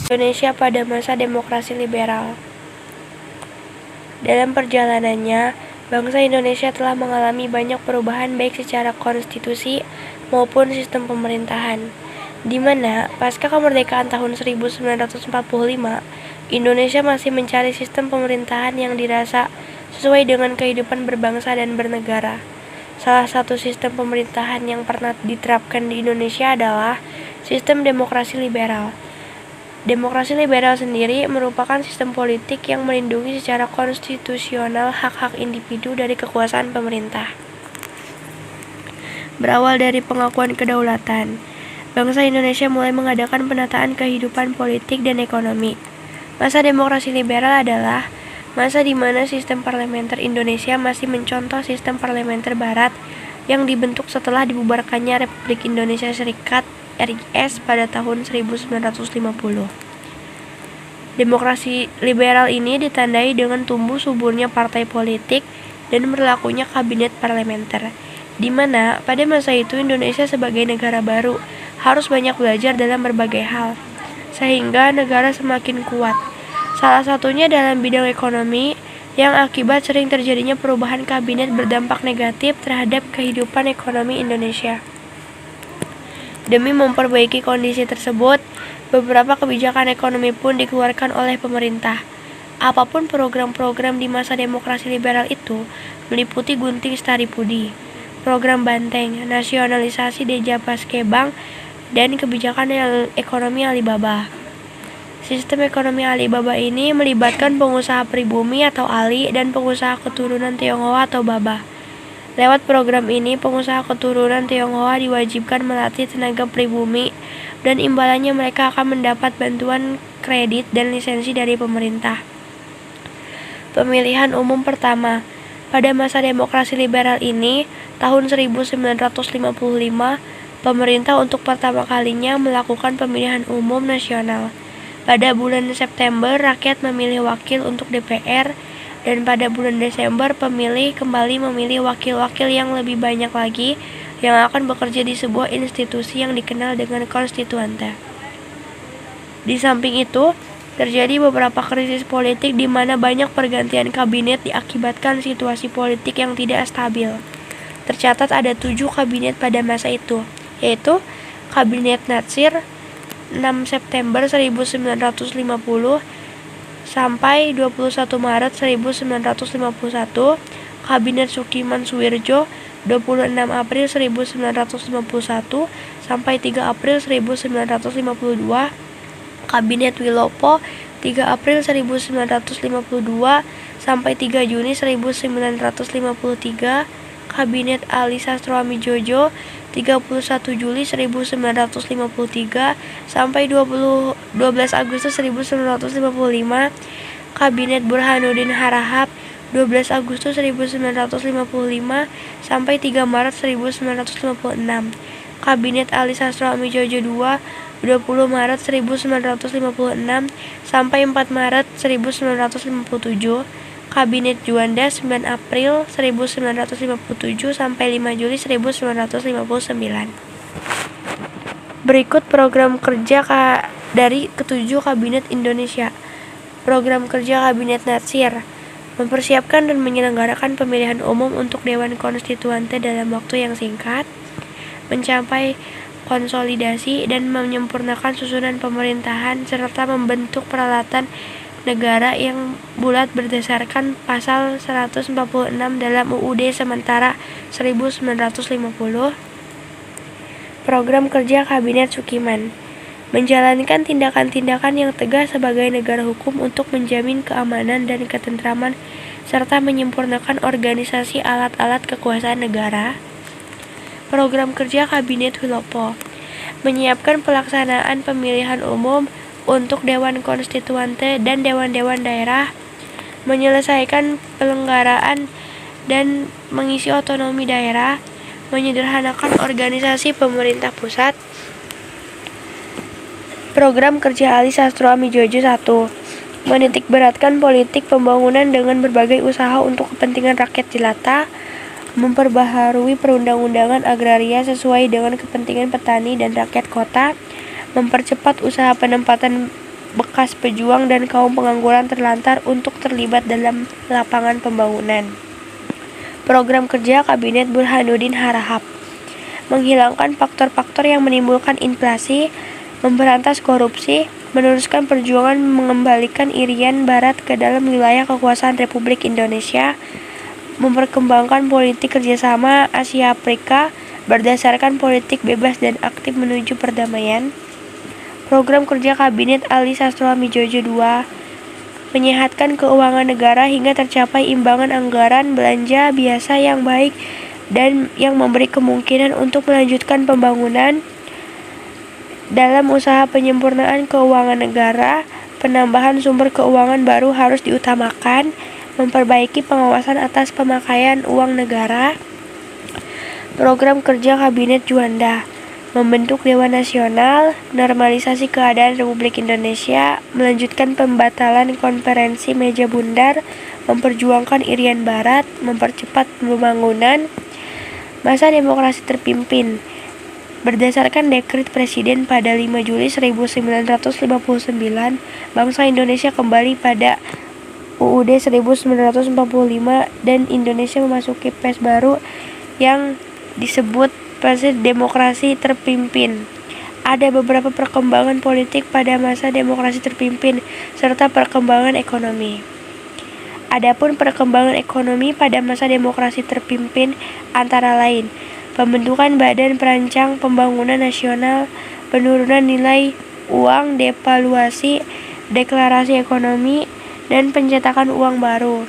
Indonesia pada masa demokrasi liberal. Dalam perjalanannya, bangsa Indonesia telah mengalami banyak perubahan baik secara konstitusi maupun sistem pemerintahan, di mana pasca kemerdekaan tahun 1945, Indonesia masih mencari sistem pemerintahan yang dirasa sesuai dengan kehidupan berbangsa dan bernegara. Salah satu sistem pemerintahan yang pernah diterapkan di Indonesia adalah sistem demokrasi liberal. Demokrasi liberal sendiri merupakan sistem politik yang melindungi secara konstitusional hak-hak individu dari kekuasaan pemerintah. Berawal dari pengakuan kedaulatan, bangsa Indonesia mulai mengadakan penataan kehidupan politik dan ekonomi. Masa demokrasi liberal adalah masa di mana sistem parlementer Indonesia masih mencontoh sistem parlementer Barat yang dibentuk setelah dibubarkannya Republik Indonesia Serikat RIS pada tahun 1950. Demokrasi liberal ini ditandai dengan tumbuh suburnya partai politik dan berlakunya kabinet parlementer, di mana pada masa itu Indonesia sebagai negara baru harus banyak belajar dalam berbagai hal, sehingga negara semakin kuat. Salah satunya dalam bidang ekonomi, yang akibat sering terjadinya perubahan kabinet berdampak negatif terhadap kehidupan ekonomi Indonesia. Demi memperbaiki kondisi tersebut, beberapa kebijakan ekonomi pun dikeluarkan oleh pemerintah. Apapun program-program di masa demokrasi liberal itu meliputi Gunting Staripudi, program Banteng, nasionalisasi Deja Paske Bank, dan kebijakan ekonomi Alibaba. Sistem ekonomi Alibaba ini melibatkan pengusaha pribumi atau Ali dan pengusaha keturunan Tionghoa atau Baba. Lewat program ini, pengusaha keturunan Tionghoa diwajibkan melatih tenaga pribumi dan imbalannya mereka akan mendapat bantuan kredit dan lisensi dari pemerintah. Pemilihan umum pertama. Pada masa demokrasi liberal ini, tahun 1955, pemerintah untuk pertama kalinya melakukan pemilihan umum nasional. Pada bulan September, rakyat memilih wakil untuk DPR, dan pada bulan Desember pemilih kembali memilih wakil-wakil yang lebih banyak lagi yang akan bekerja di sebuah institusi yang dikenal dengan konstituante. Di samping itu, terjadi beberapa krisis politik di mana banyak pergantian kabinet diakibatkan situasi politik yang tidak stabil. Tercatat ada 7 kabinet pada masa itu, yaitu Kabinet Natsir 6 September 1950 sampai 21 Maret 1951, Kabinet Sukiman Suwirjo 26 April 1951 sampai 3 April 1952, Kabinet Wilopo 3 April 1952 sampai 3 Juni 1953, Kabinet Ali Sastroamidjojo 31 Juli 1953 sampai 12 Agustus 1955, Kabinet Burhanuddin Harahap 12 Agustus 1955 sampai 3 Maret 1956, Kabinet Ali Sastroamidjojo II 20 Maret 1956 sampai 4 Maret 1957, Kabinet Juanda 9 April 1957 sampai 5 Juli 1959. Berikut program kerja dari ketujuh kabinet Indonesia. Program kerja Kabinet Natsir: mempersiapkan dan menyelenggarakan pemilihan umum untuk Dewan Konstituante dalam waktu yang singkat, mencapai konsolidasi dan menyempurnakan susunan pemerintahan, serta membentuk peralatan negara yang bulat berdasarkan pasal 146 dalam UUD sementara 1950. Program kerja Kabinet Sukiman: menjalankan tindakan-tindakan yang tegas sebagai negara hukum untuk menjamin keamanan dan ketentraman serta menyempurnakan organisasi alat-alat kekuasaan negara. Program kerja Kabinet Wilopo: menyiapkan pelaksanaan pemilihan umum untuk Dewan Konstituante dan Dewan-Dewan Daerah, menyelesaikan pelenggaraan dan mengisi otonomi daerah, menyederhanakan organisasi pemerintah pusat. Program kerja Ali Sastroamidjojo 1. Menitikberatkan politik pembangunan dengan berbagai usaha untuk kepentingan rakyat jelata, memperbaharui perundang-undangan agraria sesuai dengan kepentingan petani dan rakyat kota, mempercepat usaha penempatan bekas pejuang dan kaum pengangguran terlantar untuk terlibat dalam lapangan pembangunan. Program kerja Kabinet Burhanuddin Harahap menghilangkan faktor-faktor yang menimbulkan inflasi, memberantas korupsi, meneruskan perjuangan mengembalikan Irian Barat ke dalam wilayah kekuasaan Republik Indonesia, memperkembangkan politik kerjasama Asia Afrika berdasarkan politik bebas dan aktif menuju perdamaian. Program kerja Kabinet Ali Sastroamidjojo II menyehatkan keuangan negara hingga tercapai imbangan anggaran belanja biasa yang baik dan yang memberi kemungkinan untuk melanjutkan pembangunan. Dalam usaha penyempurnaan keuangan negara, penambahan sumber keuangan baru harus diutamakan, memperbaiki pengawasan atas pemakaian uang negara. Program kerja Kabinet Juanda membentuk Dewan Nasional, normalisasi keadaan Republik Indonesia, melanjutkan pembatalan konferensi meja bundar, memperjuangkan Irian Barat, mempercepat pembangunan. Masa demokrasi terpimpin berdasarkan dekret Presiden pada 5 Juli 1959, bangsa Indonesia kembali pada UUD 1945 dan Indonesia memasuki fase baru yang disebut fase demokrasi terpimpin. Ada beberapa perkembangan politik pada masa demokrasi terpimpin serta perkembangan ekonomi. Adapun perkembangan ekonomi pada masa demokrasi terpimpin antara lain pembentukan Badan Perancang Pembangunan Nasional, penurunan nilai uang, devaluasi, deklarasi ekonomi, dan pencetakan uang baru.